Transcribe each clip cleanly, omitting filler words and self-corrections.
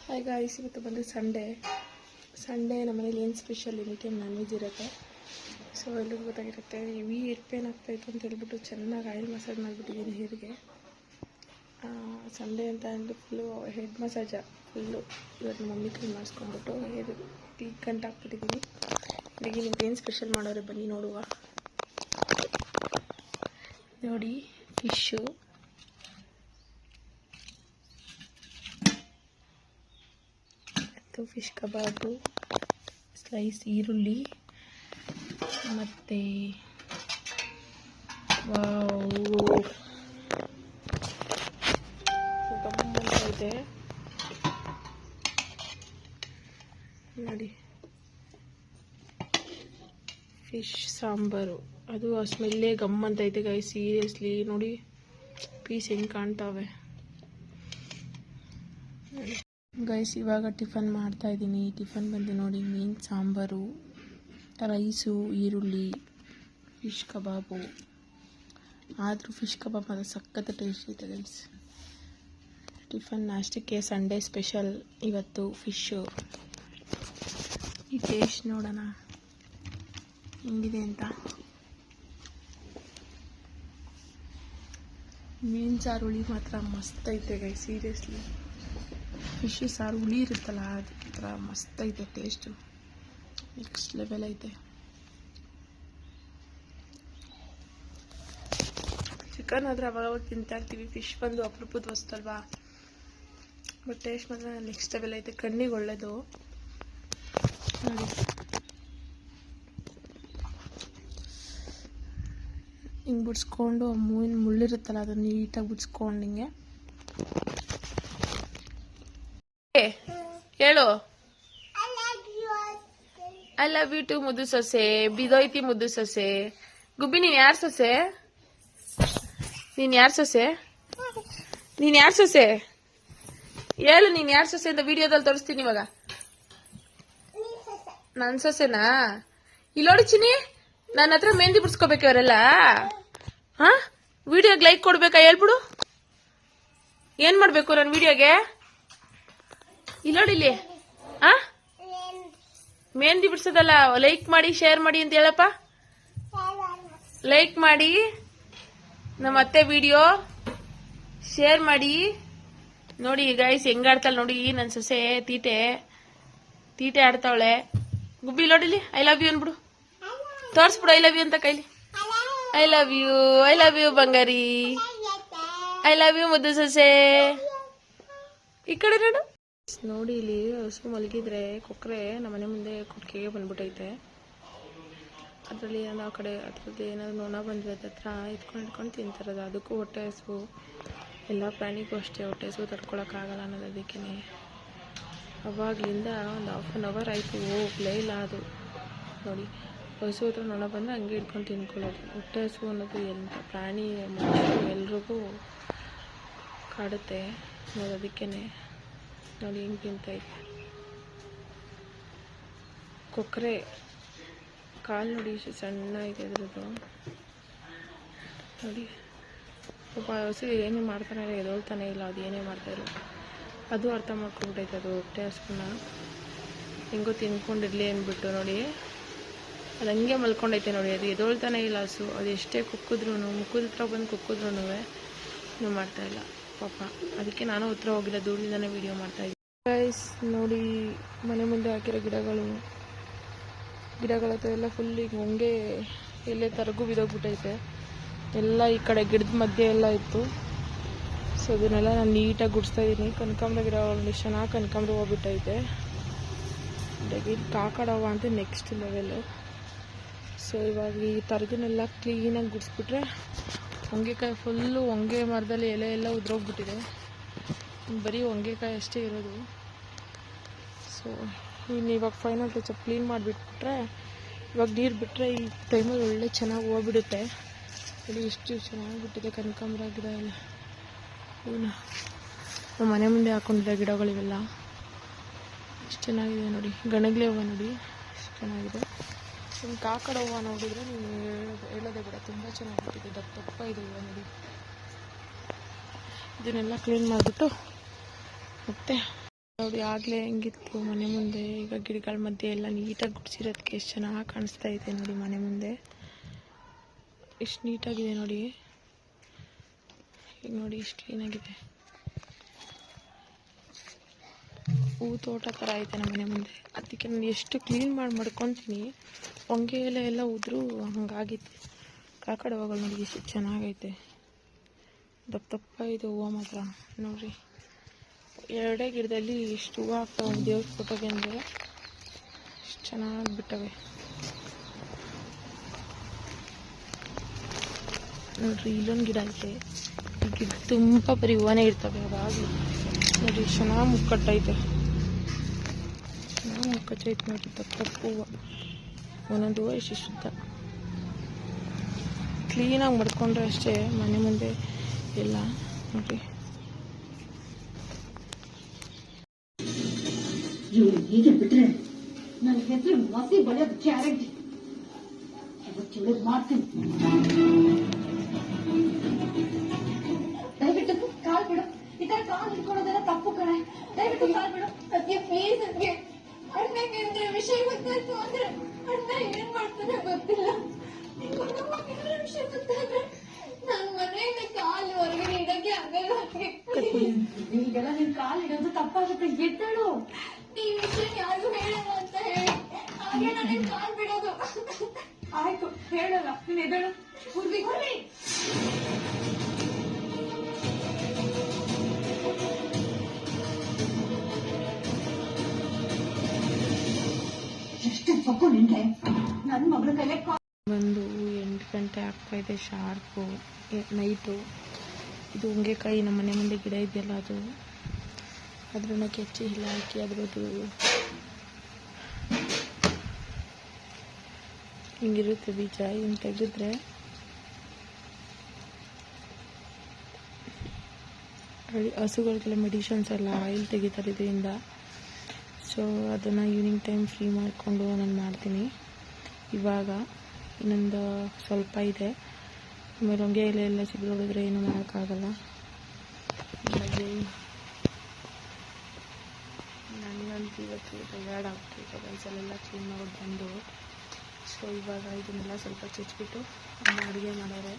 Hi guys, ಇವತ್ತು ಬಂದು Sunday ನಮ್ಮ ಮನೇಲಿ ಏನು ಸ್ಪೆಷಲ್ ಇದಕ್ಕೆ ನಾನ್ ವೆಜ್ ಇರುತ್ತೆ. ಸೊ ಎಲ್ರಿಗೂ ಗೊತ್ತಾಗಿರುತ್ತೆ. ಹೆವಿ ಹೇರ್ ಪೇನ್ ಆಗ್ತಾಯಿತ್ತು ಅಂತ ಹೇಳ್ಬಿಟ್ಟು ಚೆನ್ನಾಗಿ ಆಯಿಲ್ ಮಸಾಜ್ ಮಾಡಿಬಿಟ್ಟಿದ್ದೀನಿ ಹೇರಿಗೆ. ಸಂಡೇ ಅಂತ ಅಂದು ಫುಲ್ಲು ಹೆಡ್ ಮಸಾಜ ಫುಲ್ಲು ಇವತ್ತು ಮಮ್ಮಿ ಕೈ ಮಾಡಿಸ್ಕೊಂಡ್ಬಿಟ್ಟು ಹೇರ್ ಪೀಕ್ ಗಂಟು ಹಾಕ್ಬಿಟ್ಟಿದ್ದೀನಿ. ಬೆಳಿಗ್ಗೆ ನಿಮ್ಗೇನು ಸ್ಪೆಷಲ್ ಮಾಡೋರೆ ಬನ್ನಿ ನೋಡುವ. ನೋಡಿ, ಫಿಶ್ಶು, ಫಿಶ್ ಕಬಾಬು, ಸ್ಲೈಸ್ ಈರುಳ್ಳಿ ಮತ್ತು ಇದೆ ನೋಡಿ, ಫಿಶ್ ಸಾಂಬಾರು. ಅದು ಆ ಸ್ಮೆಲ್ಲೇ ಗಮ್ ಅಂತ ಐತೆ ಗೈಸ್. ಸೀರಿಯಸ್ಲಿ ನೋಡಿ ಪೀಸ್ ಹೆಂಗೆ ಕಾಣ್ತಾವೆ ಗೈಸ್. ಇವಾಗ ಟಿಫನ್ ಮಾಡ್ತಾ ಇದ್ದೀನಿ. ಟಿಫನ್ ಬಂದು ನೋಡಿ, ಮೀನು ಸಾಂಬಾರು, ರೈಸು, ಈರುಳ್ಳಿ, ಫಿಶ್ ಕಬಾಬು. ಆದರೂ ಫಿಶ್ ಕಬಾಬ್ ಅದು ಸಖತ್ ಟೇಸ್ಟ್ ಐತೆ ಗೈಸ್. ಟಿಫನ್ ನಾಷ್ಟಕ್ಕೆ ಸಂಡೇ ಸ್ಪೆಷಲ್ ಇವತ್ತು ಫಿಶ್ಶು. ಈ ಟೇಸ್ಟ್ ನೋಡೋಣ ಹೆಂಗಿದೆ ಅಂತ. ಮೀನು ಸಾರು ಹುಳಿ ಮಾತ್ರ ಮಸ್ತ್ ಐತೆ ಗೈಸ್. ಸೀರಿಯಸ್ಲಿ ಫಿಶ್ ಸಾರು ಹುಳಿ ಇರುತ್ತಲ್ಲ, ಅದು ಥರ ಮಸ್ತ್ ಐತೆ ಟೇಸ್ಟು. ನೆಕ್ಸ್ಟ್ ಲೆವೆಲ್ ಐತೆ. ಚಿಕನ್ ಆದರೆ ಅವಾಗ ತಿಂತಾ ಇರ್ತೀವಿ. ಫಿಶ್ ಬಂದು ಅಪರೂಪದ ವಸ್ತಲ್ವಾ, ಬಟ್ ಟೇಸ್ಟ್ ಮಾತ್ರ ನೆಕ್ಸ್ಟ್ ಲೆವೆಲ್ ಐತೆ. ಕಣ್ಣಿಗೆ ಒಳ್ಳೆಯದು ನೋಡಿ. ಹಿಂಗೆ ಬಿಡಿಸ್ಕೊಂಡು ಮೀನು ಮುಳ್ಳಿರುತ್ತಲ್ಲ ಅದನ್ನು ನೀಟಾಗಿ ಬಿಡಿಸ್ಕೊಂಡು ಹಿಂಗೆ ಹೇಳು. ಐ ಲವ್ ಯು ಟು ಮುದ್ದು ಸೊಸೆ. ಬಿದೋಯ್ತಿ ಮುದ್ದು ಸೊಸೆ. ಗುಬ್ಬಿ, ನೀನ್ ಯಾರ್ ಸೊಸೆ? ನೀನ್ ಯಾರ್ ಸೊಸೆ? ನೀನ್ ಯಾರ್ ಸೊಸೆ ಹೇಳು. ನೀನ್ ಯಾರ್ ಸೊಸೆ ಅಂತ ವಿಡಿಯೋದಲ್ಲಿ ತೋರಿಸ್ತೀನಿ ಇವಾಗ. ನನ್ ಸೊಸೆನಾ? ಇಲ್ಲೋಡಿ ಚಿನಿ, ನನ್ನ ಹತ್ರ ಮೆಹಂದಿ ಬಿಡ್ಸ್ಕೋಬೇಕು ಇವರೆಲ್ಲ. ಹಾ, ವಿಡಿಯೋಗೆ ಲೈಕ್ ಕೊಡ್ಬೇಕಾ ಹೇಳ್ಬಿಡು. ಏನ್ ಮಾಡ್ಬೇಕು ನನ್ನ ವಿಡಿಯೋಗೆ? ಇಲ್ಲೋಡಿಲ್ಲಿ. ಮೆಹಂದಿ ಬಿಡ್ಸೋದಲ್ಲ, ಲೈಕ್ ಮಾಡಿ ಶೇರ್ ಮಾಡಿ ಅಂತ ಹೇಳಪ್ಪ. ಲೈಕ್ ಮಾಡಿ ನಮ್ಮ ಅತ್ತೆ ವಿಡಿಯೋ ಶೇರ್ ಮಾಡಿ. ನೋಡಿ ಗೈಸ್ ಹೆಂಗಾಡ್ತಾಳೆ ನೋಡಿ ನನ್ನ ಸೊಸೆ. ತೀಟೆ ಆಡ್ತಾವಳೆ. ಗುಬ್ಬಿ ಇಲ್ಲೋಡಿಲಿ. ಐ ಲವ್ ಯು ಅನ್ಬಿಡು. ತೋರ್ಸ್ಬಿಡು ಐ ಲವ್ ಯು ಅಂತ ಕೈಲಿ. ಐ ಲವ್ ಯು ಬಂಗಾರಿ. ಐ ಲವ್ ಯು ಮುದ್ದು ಸೊಸೆ. ಈ ಕಡೆ ನೋಡು. ನೋಡಿ, ಇಲ್ಲಿ ಹಸು ಮಲಗಿದ್ರೆ ಕೊಕ್ಕರೆ ನಮ್ಮ ಮನೆ ಮುಂದೆ ಕೊಟ್ಟಿಗೆಗೆ ಬಂದ್ಬಿಟ್ಟೈತೆ. ಅದರಲ್ಲಿ ಆ ಕಡೆ ಅದರಲ್ಲಿ ಏನಾದ್ರು ನೊಣ ಬಂದರೆ ಹತ್ರ ಇಟ್ಕೊಂಡು ತಿಂತಾರದು. ಅದಕ್ಕೂ ಹೊಟ್ಟೆ ಹಸು. ಎಲ್ಲ ಪ್ರಾಣಿಗೂ ಅಷ್ಟೇ ಹೊಟ್ಟೆ ಹಸು ತಡ್ಕೊಳಕ್ಕಾಗಲ್ಲ ಅನ್ನೋದು. ಅದಕ್ಕೇ ಅವಾಗಲಿಂದ ಒಂದು ½ an hour ಆಯಿತು ಹೋಗ್ಲೇ ಇಲ್ಲ ಅದು. ನೋಡಿ, ಹಸು ಹತ್ರ ನೊಣ ಬಂದರೆ ಹಂಗೆ ಇಟ್ಕೊಂಡು ತಿನ್ಕೊಳ್ಳೋದು. ಹೊಟ್ಟೆ ಹಸು ಅನ್ನೋದು ಎಂಥ ಪ್ರಾಣಿ, ಮನುಷ್ಯರು ಎಲ್ರಿಗೂ ಕಾಡುತ್ತೆ ಅನ್ನೋದು. ಅದಕ್ಕೇ ನೋಡಿ ಹೆಂಗೆ ತಿಂತೈತೆ ಕೊಕ್ಕರೆ. ಕಾಲು ನೋಡಿ ಎಷ್ಟು ಸಣ್ಣ ಇದೆ ಅದ್ರದ್ದು. ನೋಡಿ ಪಾಪ ಹಸು ಏನೇ ಮಾಡ್ತಾನೆ ಎದೊಳ್ತಾನೆ ಇಲ್ಲ. ಅದು ಏನೇ ಮಾಡ್ತಾಯಿಲ್ಲ. ಅದು ಅರ್ಥ ಮಾಡ್ಕೊಂಡ್ಬಿಟ್ಟೈತೆ ಅದು ಹೊಟ್ಟೆ ಹಸುನ ಹೆಂಗೋ ತಿನ್ಕೊಂಡಿರಲಿ ಅಂದ್ಬಿಟ್ಟು. ನೋಡಿ ಅದು ಹಂಗೆ ಮಲ್ಕೊಂಡೈತೆ ನೋಡಿ. ಅದು ಎದೊಳ್ತಾನೆ ಇಲ್ಲ ಹಸು. ಅದು ಎಷ್ಟೇ ಕುಕ್ಕಿದ್ರೂ, ಮುಖದ ಹತ್ರ ಬಂದು ಕುಕ್ಕಿದ್ರೂ ಇನ್ನೂ ಮಾಡ್ತಾಯಿಲ್ಲ ಪಾಪ. ಅದಕ್ಕೆ ನಾನು ಹತ್ರ ಹೋಗಿಲ್ಲ, ದೂರದಿಂದನೇ ವಿಡಿಯೋ ಮಾಡ್ತಾಯಿದ್ದೆ ಗೈಸ್. ನೋಡಿ, ಮನೆ ಮುಂದೆ ಹಾಕಿರೋ ಗಿಡಗಳತ್ತು ಎಲ್ಲ ಫುಲ್ ಈಗ ಹೊಂಗೆ ಎಲ್ಲೇ ತರಗು ಬಿದ್ದೋಗ್ಬಿಟ್ಟೈತೆ ಎಲ್ಲ. ಈ ಕಡೆ ಗಿಡದ ಮಧ್ಯೆ ಎಲ್ಲ ಇತ್ತು. ಸೊ ಅದನ್ನೆಲ್ಲ ನಾನು ನೀಟಾಗಿ ಗುಡಿಸ್ತಾ ಇದ್ದೀನಿ. ಕನಕಾಂಬರ ಗಿಡ ಒಂದು ಚೆನ್ನಾಗಿ ಕನಕಾಂಬರ ಹೂವು ಬಿಟ್ಟೈತೆ. ಕಾಕಡ ಹೂವು ಅಂತ ನೆಕ್ಸ್ಟ್ ಲೆವೆಲ್ಲು. ಸೊ ಇವಾಗ ಈ ತರಗನೆಲ್ಲ ಕ್ಲೀನಾಗಿ ಗುಡಿಸ್ಬಿಟ್ರೆ ಹೊಂಗೆಕಾಯಿ ಫುಲ್ಲು ಹೊಂಗೆ ಮರದಲ್ಲಿ ಎಲೆ ಎಲ್ಲ ಉದ್ರೋಗ್ಬಿಟ್ಟಿದೆ. ಬರೀ ಹೊಂಗೆಕಾಯಿ ಅಷ್ಟೇ ಇರೋದು. ಸೊ ಇನ್ನು ಇವಾಗ ಫೈನಲ್ ಟಚಪ್ ಕ್ಲೀನ್ ಮಾಡಿಬಿಟ್ಬಿಟ್ರೆ, ಇವಾಗ ನೀರು ಬಿಟ್ಟರೆ ಈ ಟೈಮಲ್ಲಿ ಒಳ್ಳೆ ಚೆನ್ನಾಗಿ ಹೋಗ್ಬಿಡುತ್ತೆ. ನೋಡಿ ಎಷ್ಟು ಚೆನ್ನಾಗಿ ಬಿಟ್ಟಿದೆ ಕನಕಾಂಬರ ಗಿಡ ಎಲ್ಲ. ಇವನ್ನ ನಮ್ಮ ಮನೆ ಮುಂದೆ ಹಾಕೊಂಡಿರೋ ಗಿಡಗಳಿವೆಲ್ಲ ಎಷ್ಟು ಚೆನ್ನಾಗಿದೆ ನೋಡಿ. ಗಣಗ್ಲೆ ಹೂವು ನೋಡಿ ಎಷ್ಟು ಚೆನ್ನಾಗಿದೆ. ಇನ್ನು ಕಾಕಡ ಹೂವು ನೋಡಿದ್ರೆ ನೀವು ಹೇಳೋದೇ ಬೇಡ, ತುಂಬ ಚೆನ್ನಾಗಿಬಿಟ್ಟಿದೆ. ದಪ್ಪ ಇದೆ ಹೂವು ನೋಡಿ. ಇದನ್ನೆಲ್ಲ ಕ್ಲೀನ್ ಮಾಡಿಬಿಟ್ಟು ಮತ್ತೆ ನೋಡಿ ಆಗಲೇ ಹೆಂಗಿತ್ತು ಮನೆ ಮುಂದೆ, ಈಗ ಗಿಡಗಳ ಮಧ್ಯೆ ಎಲ್ಲ ನೀಟಾಗಿ ಗುಡಿಸಿರೋದಕ್ಕೆ ಎಷ್ಟು ಚೆನ್ನಾಗಿ ಕಾಣಿಸ್ತಾ ಇದೆ ನೋಡಿ. ಮನೆ ಮುಂದೆ ಎಷ್ಟು ನೀಟಾಗಿದೆ ನೋಡಿ. ಈಗ ನೋಡಿ ಎಷ್ಟು ಕ್ಲೀನಾಗಿದೆ. ಹೂ ತೋಟ ಥರ ಐತೆ ನಮ್ಮ ಮನೆ ಮುಂದೆ. ಅದಕ್ಕೆ ನಾನು ಎಷ್ಟು ಕ್ಲೀನ್ ಮಾಡ್ಕೊತೀನಿ, ಹೊಂಗೆ ಎಲೆ ಎಲ್ಲ ಉದ್ರು ಹಂಗಾಗಿತ್ತು. ಆ ಕಡೆ ಹೋಗಲ್ಲ ನೋಡಿ, ಎಷ್ಟು ಚೆನ್ನಾಗೈತೆ. ದಪ್ಪ ಇದೆ ಹೂವು ಮಾತ್ರ ನೋಡ್ರಿ. ಎರಡೇ ಗಿಡದಲ್ಲಿ ಎಷ್ಟು ಹೂವು ಆಗ್ತಾವೆ ದೇವ್ರ ಫೋಟೋಗೆ ಅಂದರೆ, ಎಷ್ಟು ಚೆನ್ನಾಗಿ ಬಿಟ್ಟವೆ ನೋಡ್ರಿ. ಇಲ್ಲೊಂದು ಗಿಡ ಐತೆ, ಈ ಗಿಡ ತುಂಬ ಬರೀ ಹೂವನೇ ಇರ್ತವೆ ಯಾವಾಗಲೂ ನೋಡಿ. ಚೆನ್ನಾಗಿ ಮುಕ್ಕಟ್ಟೈತೆ, ಚೆನ್ನಾಗಿ ಮುಕ್ಕಚ್ಚೈತೆ ನೋಡಿ. ದಪ್ಪ ಹೂವು, ಒಂದೊಂದು ಹೂವು ಎಷ್ಟು ಶುದ್ಧ. ಕ್ಲೀನಾಗಿ ಮಾಡ್ಕೊಂಡ್ರೆ ಅಷ್ಟೇ ಮನೆ ಮುಂದೆ ಎಲ್ಲ ನೋಡಿ. ಹೀಗೆ ಬಿಟ್ರೆ ನನ್ನ ಹೆಸರು ಮಸಿ ಬಳಿಯೋದು ಗ್ಯಾರಂಟಿ. ಇವತ್ತು ಮಾಡ್ತೀನಿ. ದಯವಿಟ್ಟು ಕಾಲ್ ಬಿಡು. ಈ ತರ ಕಾಲ್ ಹಿಡ್ಕೊಳ್ಳೋದೆಲ್ಲ ತಪ್ಪು ಕಣೆ. ದಯವಿಟ್ಟು ಕಾಲ್ ಬಿಡು. ಅದಕ್ಕೆ ಪ್ಲೀಸ್ ನನಗೆ ಅಣ್ಣಗೆ ಅಂದ್ರೆ ವಿಷಯ ಗೊತ್ತಾಯ್ತು ಅಂದ್ರೆ ಅಣ್ಣ ಏನ್ ಮಾಡ್ತಾನೆ ಗೊತ್ತಿಲ್ಲ. ವಿಷಯ ಗೊತ್ತಾದ್ರೆ ನಾನು ಮನೆಯಿಂದ ಕಾಲು ಹೊರಗಡೆ ಇಡಕ್ಕೆ ಆಗಲ್ಲ. ಈಗೆಲ್ಲ ನಿನ್ ಕಾಲ್ ಇಡೋದು ತಪ್ಪಾಗುತ್ತೆ. ಎದ್ದಳು. ಈ ವಿಷಯ ಯಾರು ಹೇಳಲ್ಲ ಅಂತ ಹೇಳಿ ಹಾಗೆ ನಾನು ಕಾಲ್ ಬಿಡೋದು. ಆಯ್ತು ಹೇಳಲ್ಲ, ನೀನ್ ಎದ್ದಳು. ಹುಡುಗಿ ಎಷ್ಟು ಸೊಕ್ಕು ನಿಂಗೆ. ನನ್ನ ಮಗಳ ಕೈಲೇ ಬಂದು 8 ಗಂಟೆ ಆಗ್ತಾಯಿದೆ ಶಾರ್ಪು ನೈಟು. ಇದು ಹೊಂಗೆಕಾಯಿ ನಮ್ಮ ಮನೆ ಮುಂದೆ ಗಿಡ ಇದೆಯಲ್ಲ ಅದು, ಅದ್ರನ್ನ ಕೆಚ್ಚಿ ಇಲ್ಲ ಹಾಕಿ ಅದ್ರದ್ದು ಹಿಂಗಿರುತ್ತೆ ಬೀಜ. ಇದನ್ನು ತೆಗೆದ್ರೆ ಹಸುಗಳಿಗೆಲ್ಲ ಮೆಡಿಷನ್ಸ್ ಎಲ್ಲ ಆಯಿಲ್ ತೆಗಿತಾರೆ ಇದರಿಂದ. ಸೊ ಅದನ್ನು ಈವ್ನಿಂಗ್ ಟೈಮ್ ಫ್ರೀ ಮಾಡಿಕೊಂಡು ನಾನು ಮಾಡ್ತೀನಿ. ಇವಾಗ ಇನ್ನೊಂದು ಸ್ವಲ್ಪ ಇದೆ, ಆಮೇಲೆ ಹೊಂಗೆ ಎಲೆ ಎಲ್ಲ ಸಿಗೋಡಿದ್ರೆ ಏನೂ ಮಾಡೋಕ್ಕಾಗಲ್ಲ. ಹಾಗಾಗಿ ನನಗಂತೂ ಇವತ್ತು ಟಯರ್ಡ್ ಆಗ್ಬಿಟ್ಟಿದೆ ಕೆಲಸಲೆಲ್ಲ ಕ್ಲೀನ್ ಮಾಡೋದು ಬಂದು. ಸೊ ಇವಾಗ ಇದನ್ನೆಲ್ಲ ಸ್ವಲ್ಪ ಚಚ್ಚಿಬಿಟ್ಟು ಅಡುಗೆ ಮಾಡೋರೆ.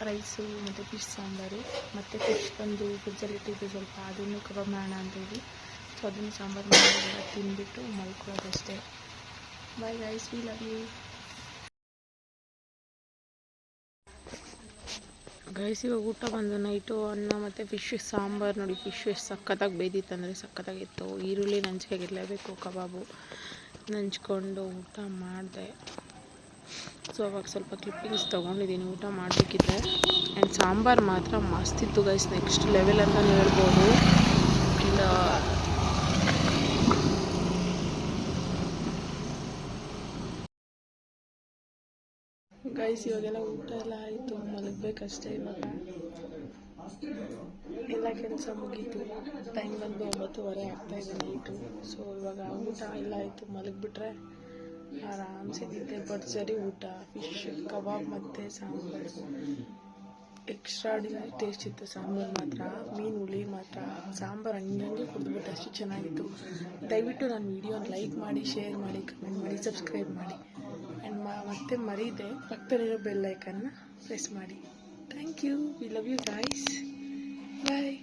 ರೈಸು ಮತ್ತು ಫಿಶ್ ಸಾಂಬಾರು, ಮತ್ತು ಫಿಶ್ ಬಂದು ಫ್ರಿಜ್ಜಲ್ಲಿ ಇಟ್ಟಿದ್ದು ಸ್ವಲ್ಪ, ಅದನ್ನು ಕಬಾಬ್ ಮಾಡೋಣ ಅಂತೇಳಿ. ಸೊ ಅದನ್ನು ಸಾಂಬಾರು ಮಾಡಿ ತಿಂದುಬಿಟ್ಟು ಮಲ್ಕೊಳ್ಳೋದಷ್ಟೇ. Bye guys, we love you guys. ಇವಾಗ ಊಟ ಬಂದು ನೈಟು ಅನ್ನ ಮತ್ತು ಫಿಶ್ ಸಾಂಬಾರು ನೋಡಿ. ಫಿಶ್ ಎಷ್ಟು ಸಖತ್ತಾಗಿ ಬೇಯ್ದಿತ್ತು ಅಂದರೆ ಸಖತ್ತಾಗಿತ್ತು. ಈರುಳ್ಳಿ ನಂಚ್ಕಾಗಿರಲೇಬೇಕು, ಕಬಾಬು ನಂಚ್ಕೊಂಡು ಊಟ ಮಾಡಿದೆ. ಸೊ ಅವಾಗ ಸ್ವಲ್ಪ ಕ್ಲಿಪ್ಪಿಂಗ್ಸ್ ತೊಗೊಂಡಿದ್ದೀನಿ ಊಟ ಮಾಡಬೇಕಿದ್ರೆ. ಆ್ಯಂಡ್ ಸಾಂಬಾರು ಮಾತ್ರ ಮಸ್ತಿತ್ತು ಗೈಸ್, ನೆಕ್ಸ್ಟ್ ಲೆವೆಲ್ ಅಂತಲೇ ಹೇಳ್ಬೋದು. ಆ್ಯಂಡ್ ಗೈಸ್ ಇವಾಗೆಲ್ಲ ಊಟ ಎಲ್ಲ ಆಯಿತು, ಮಲಗಬೇಕಷ್ಟೇ. ಇವಾಗ ಎಲ್ಲ ಕೆಲಸ ಮುಗೀತು. ಟೈಮ್ ಬಂದು 9:30 ಆಗ್ತಾಯಿದೆ ನೈಟು. ಸೊ ಇವಾಗ ಊಟ ಎಲ್ಲ ಆಯಿತು, ಮಲಗಿಬಿಟ್ರೆ ಆರಾಮ್ಸೆ ನಿದ್ದೆ. ಭರ್ಜರಿ ಊಟ, ಫಿಶ್ ಕಬಾಬ್ ಮತ್ತು ಸಾಂಬಾರು ಎಕ್ಸ್ಟ್ರಾಡಿನರಿ ಟೇಸ್ಟ್ ಇತ್ತು. ಸಾಂಬಾರು ಮಾತ್ರ, ಮೀನು ಹುಳಿ ಮಾತ್ರ, ಸಾಂಬಾರು ಹಂಗೆ ಕುಡಿದ್ಬಿಟ್ಟು ಅಷ್ಟು ಚೆನ್ನಾಗಿತ್ತು. ದಯವಿಟ್ಟು ನನ್ನ ವೀಡಿಯೋನ ಲೈಕ್ ಮಾಡಿ, ಶೇರ್ ಮಾಡಿ, ಕಮೆಂಟ್ ಮಾಡಿ, ಸಬ್ಸ್ಕ್ರೈಬ್ ಮಾಡಿ. ಆ್ಯಂಡ್ ಮತ್ತೆ ಮರೀದೆ ಪಕ್ಕದಲ್ಲಿರೋ ಬೆಲ್ ಐಕನ್ನ ಪ್ರೆಸ್ ಮಾಡಿ. Thank you. We love you guys. Bye.